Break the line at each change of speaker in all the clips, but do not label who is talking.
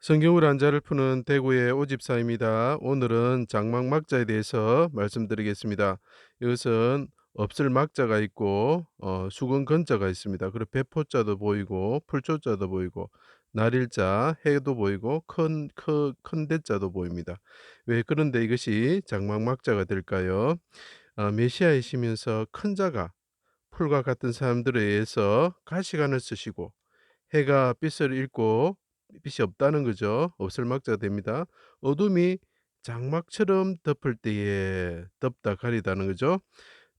성경을 한자를 푸는 대구의 오집사입니다. 오늘은 장막막자에 대해서 말씀드리겠습니다. 이것은 없을 막자가 있고 수건 건자가 있습니다. 그리고 배포자도 보이고 풀초자도 보이고 날일자 해도 보이고 큰 대자도 보입니다. 왜 그런데 이것이 장막막자가 될까요? 메시아이시면서 큰 자가 풀과 같은 사람들에 의해서 가시관을 쓰시고 해가 빛을 잃고 빛이 없다는 거죠. 없을 막자가 됩니다. 어둠이 장막처럼 덮을 때에 덮다 가리다는 거죠.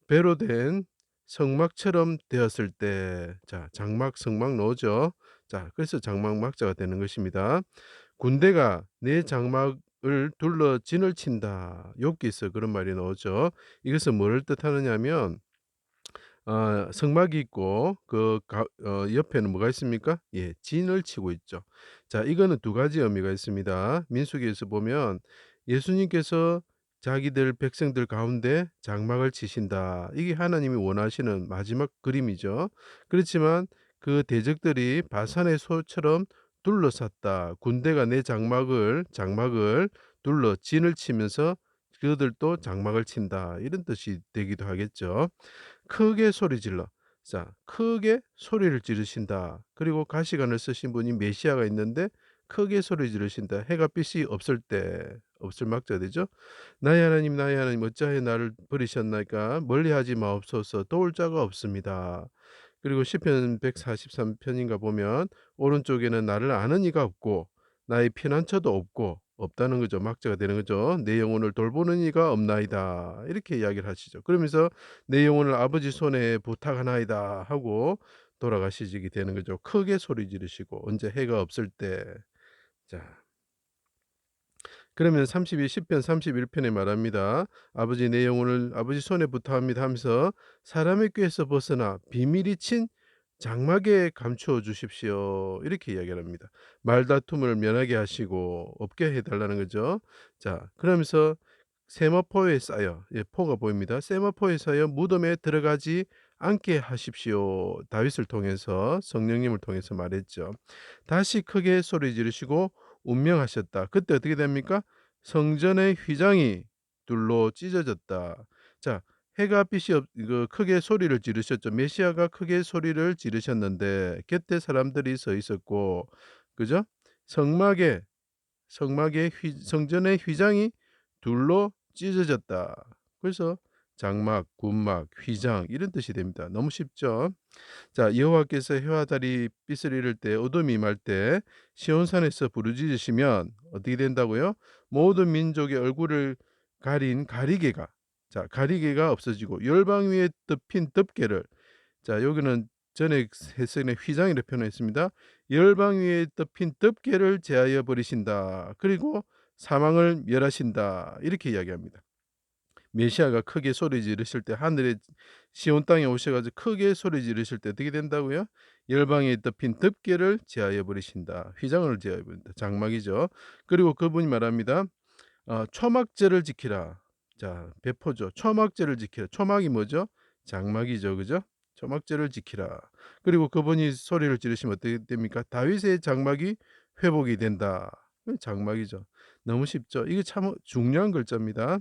배로 된 성막처럼 되었을 때, 자, 장막, 성막 나오죠. 자, 그래서 장막 막자가 되는 것입니다. 군대가 내 장막을 둘러 진을 친다. 욥기서 그런 말이 나오죠. 이것은 뭐를 뜻하느냐면 성막이 있고 옆에는 뭐가 있습니까? 예, 진을 치고 있죠. 자, 이거는 두 가지 의미가 있습니다. 민수기에서 보면 예수님께서 자기들 백성들 가운데 장막을 치신다. 이게 하나님이 원하시는 마지막 그림이죠. 그렇지만 그 대적들이 바산의 소처럼 둘러쌌다. 군대가 내 장막을 둘러 진을 치면서 그들도 장막을 친다. 이런 뜻이 되기도 하겠죠. 크게 소리 질러. 자, 크게 소리를 지르신다. 그리고 가시관을 쓰신 분이 메시아가 있는데 크게 소리 지르신다. 해가 빛이 없을 때 없을 막자 되죠. 나의 하나님 어찌하여 나를 버리셨나이까 멀리하지 마옵소서 도울 자가 없습니다. 그리고 시편 143편인가 보면 오른쪽에는 나를 아는 이가 없고 나의 피난처도 없다는 거죠. 막자가 되는 거죠. 내 영혼을 돌보는 이가 없나이다. 이렇게 이야기를 하시죠. 그러면서 내 영혼을 아버지 손에 부탁하나이다 하고 돌아가시게 되는 거죠. 크게 소리 지르시고 언제 해가 없을 때. 자, 그러면 10편 31편에 말합니다. 아버지 내 영혼을 아버지 손에 부탁합니다 하면서 사람의 꾀에서 벗어나 비밀이 친 장막에 감추어 주십시오. 이렇게 이야기를 합니다. 말다툼을 면하게 하시고 없게 해달라는 거죠. 자, 그러면서 세마포에 쌓여, 예, 포가 보입니다. 세마포에 쌓여 무덤에 들어가지 않게 하십시오. 다윗을 통해서 성령님을 통해서 말했죠. 다시 크게 소리 지르시고 운명하셨다. 그때 어떻게 됩니까? 성전의 휘장이 둘로 찢어졌다. 자, 해가 빛이 이거 크게 소리를 지르셨죠. 메시아가 크게 소리를 지르셨는데 곁에 사람들이 서 있었고, 그죠? 성막에 성전의 휘장이 둘로 찢어졌다. 그래서 장막, 군막, 휘장 이런 뜻이 됩니다. 너무 쉽죠? 자, 여호와께서 해와 달이 빛을 잃을 때 어둠이 임할 때 시온산에서 부르짖으시면 어떻게 된다고요? 모든 민족의 얼굴을 가린 가리개가, 자, 가리개가 없어지고 열방 위에 덮인 덮개를, 자, 여기는 전에 해석의 휘장이라 표현했습니다. 열방 위에 덮인 덮개를 제하여 버리신다. 그리고 사망을 멸하신다. 이렇게 이야기합니다. 메시아가 크게 소리 지르실 때 하늘에 시온 땅에 오셔가지고 크게 소리 지르실 때 어떻게 된다고요? 열방에 덮인 덮개를 제하여 버리신다. 휘장을 제하여 버린다. 장막이죠. 그리고 그분이 말합니다. 초막제를 지키라. 자, 배포죠. 초막제를 지키라. 초막이 뭐죠? 장막이죠. 그죠? 초막제를 지키라. 그리고 그분이 소리를 지르시면 어떻게 됩니까? 다윗의 장막이 회복이 된다. 장막이죠. 너무 쉽죠. 이게 참 중요한 글자입니다.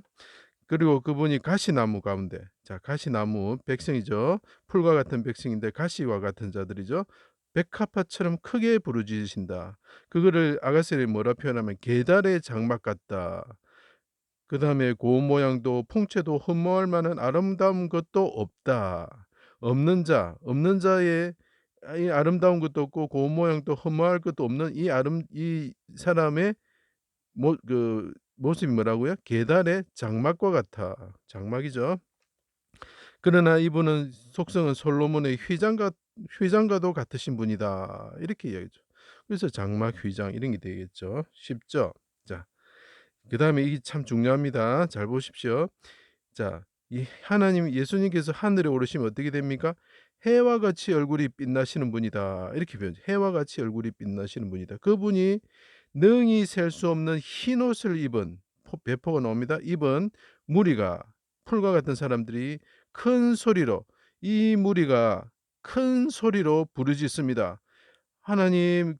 그리고 그분이 가시나무 가운데, 자, 가시나무 백성이죠. 풀과 같은 백성인데 가시와 같은 자들이죠. 백합화처럼 크게 부르짖으신다. 그거를 아가셀이 뭐라 표현하면 계달의 장막 같다. 그 다음에 고운 모양도 풍채도 흠모할 만한 아름다운 것도 없다. 없는 자의 이 아름다운 것도 없고 고운 모양도 흠모할 것도 없는 이 사람의 모습이 뭐라고요? 계달의 장막과 같아. 장막이죠. 그러나 이분은 속성은 솔로몬의 휘장과도 같으신 분이다. 이렇게 이야기죠. 그래서 장막, 휘장 이런 게 되겠죠. 쉽죠? 자, 그다음에 이게 참 중요합니다. 잘 보십시오. 자, 이 하나님 예수님께서 하늘에 오르시면 어떻게 됩니까? 해와 같이 얼굴이 빛나시는 분이다. 이렇게 표현해요. 해와 같이 얼굴이 빛나시는 분이다. 그분이 능히 셀 수 없는 흰 옷을 입은 배포가 나옵니다. 입은 무리가 풀과 같은 사람들이 큰 소리로 이 무리가 큰 소리로 부르짖습니다. 하나님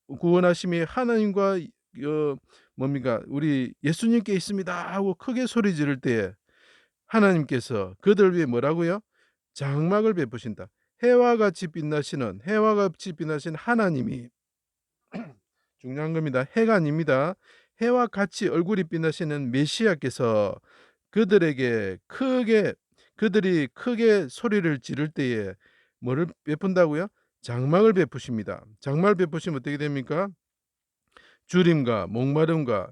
구원하심이 하나님과 뭡니까 우리 예수님께 있습니다 하고 크게 소리 지를 때에 하나님께서 그들 위에 뭐라고요? 장막을 베푸신다. 해와 같이 빛나신 하나님이 중요한 겁니다. 해가 아닙니다. 해와 같이 얼굴이 빛나시는 메시아께서 그들에게 크게 그들이 크게 소리를 지를 때에 뭐를 베푼다고요? 장막을 베푸십니다. 장막을 베푸시면 어떻게 됩니까? 주림과 목마름과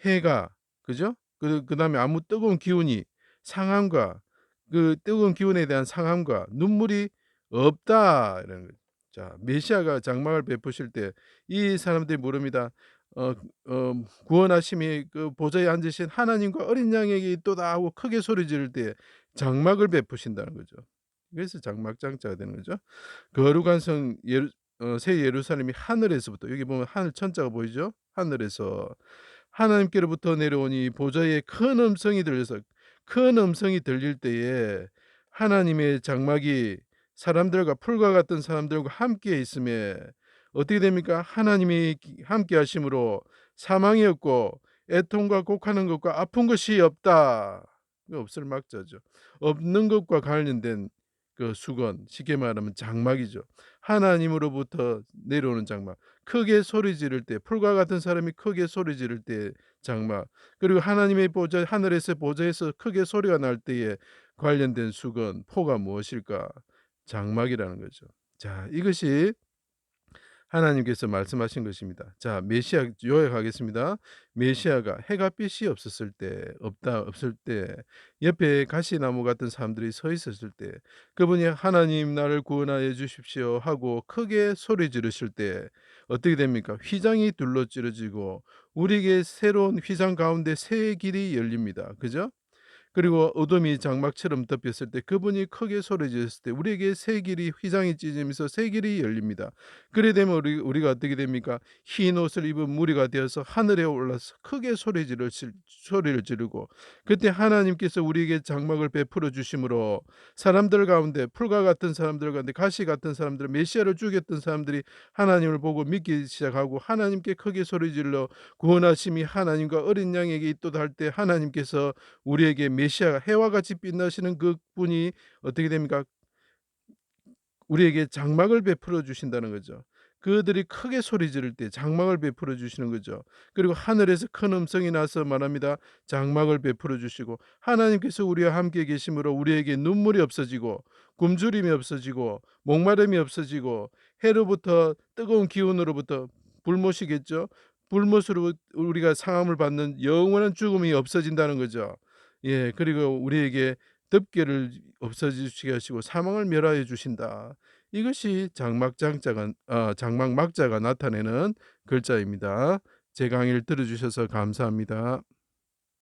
해가 그죠? 그다음에 아무 뜨거운 기운이 상함과 그 뜨거운 기운에 대한 상함과 눈물이 없다 이라는 거죠. 자, 메시아가 장막을 베푸실 때 이 사람들이 모릅니다. 어 구원하심이 그 보좌에 앉으신 하나님과 어린 양에게 있도다 하고 크게 소리 지를 때 장막을 베푸신다는 거죠. 그래서 장막장자가 되는 거죠. 거룩한 성 새 예루살렘이 하늘에서부터 여기 보면 하늘 천자가 보이죠? 하늘에서 하나님께로부터 내려오니 보좌에 큰 음성이 들려서 큰 음성이 들릴 때에 하나님의 장막이 사람들과 풀과 같은 사람들과 함께 있음에 어떻게 됩니까? 하나님이 함께 하심으로 사망이 없고 애통과 곡하는 것과 아픈 것이 없다. 없을 막자죠. 없는 것과 관련된 그 수건, 쉽게 말하면 장막이죠. 하나님으로부터 내려오는 장막. 크게 소리 지를 때 풀과 같은 사람이 크게 소리 지를 때 장막. 그리고 하나님의 보좌 하늘에서 보좌에서 크게 소리가 날 때에 관련된 수건, 포가 무엇일까? 장막이라는 거죠. 자, 이것이 하나님께서 말씀하신 것입니다. 자, 메시아 요약하겠습니다. 메시아가 해가 빛이 없었을 때, 없을 때, 옆에 가시나무 같은 사람들이 서 있었을 때, 그분이 하나님 나를 구원하여 주십시오 하고 크게 소리 지르실 때 어떻게 됩니까? 휘장이 둘러 찌러지고 우리에게 새로운 휘장 가운데 새 길이 열립니다. 그죠? 그리고 어둠이 장막처럼 덮였을 때 그분이 크게 소리 지르셨을 때 우리에게 새 길이 휘장이 찢으면서 새 길이 열립니다. 그래 되면 우리가 어떻게 됩니까? 흰 옷을 입은 무리가 되어서 하늘에 올라서 크게 소리를 지르고 그때 하나님께서 우리에게 장막을 베풀어 주심으로 사람들 가운데 풀과 같은 사람들 가운데 가시 같은 사람들 메시아를 죽였던 사람들이 하나님을 보고 믿기 시작하고 하나님께 크게 소리 질러 구원하심이 하나님과 어린 양에게 있도다 할 때 하나님께서 우리에게 메시아가 해와 같이 빛나시는 그분이 어떻게 됩니까? 우리에게 장막을 베풀어 주신다는 거죠. 그들이 크게 소리 지를 때 장막을 베풀어 주시는 거죠. 그리고 하늘에서 큰 음성이 나서 말합니다. 장막을 베풀어 주시고 하나님께서 우리와 함께 계심으로 우리에게 눈물이 없어지고 굶주림이 없어지고 목마름이 없어지고 해로부터 뜨거운 기운으로부터 불못이겠죠. 불못으로 우리가 상함을 받는 영원한 죽음이 없어진다는 거죠. 예, 그리고 우리에게 덮개를 없어지시게 하시고 사망을 멸하여 주신다. 이것이 장막 막자가 나타내는 글자입니다. 제 강의를 들어주셔서 감사합니다.